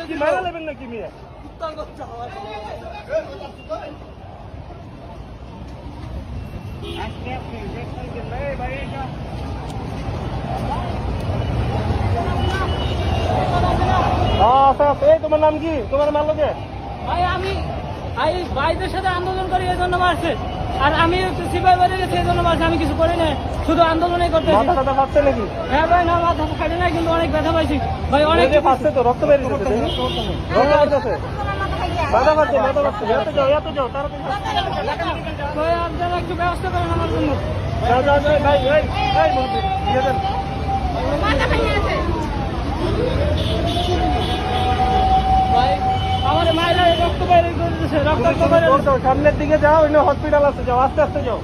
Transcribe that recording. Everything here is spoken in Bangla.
কি মারা নেবেন নাকি মিয়া? তোমার নাম কি? তোমার মারলো কে? ভাই আমি ভাইদের সাথে আন্দোলন করি এই জন্য মারছে, আর আমি সিপাহী বাড়ি গেছি এই জন্য মারছে। আমি কিছু করি না, শুধু আন্দোলনই করতে। মাথা ফাটছে নাকি? হ্যাঁ ভাই, না মাথা ফাটে নাই, কিন্তু অনেক ব্যথা পাইছি ভাই, অনেক ফাটছে তো, রক্ত বেরিয়ে যাচ্ছে, রক্ত বেরোচ্ছে, মাথা ফাটছে, মাথা ফাটছে। এত যাও তাড়াতাড়ি ভাই, আপনারা একটু ব্যবস্থা করেন আমার জন্য। যাও ভাই, দিয়ে দেন। ভাই আমার মায়েরা রক্ত বাইরে করে দিতেছে, রক্ত বাইরে। সামনের দিকে যাও, হসপিটাল আছে, যাও আস্তে আস্তে যাও।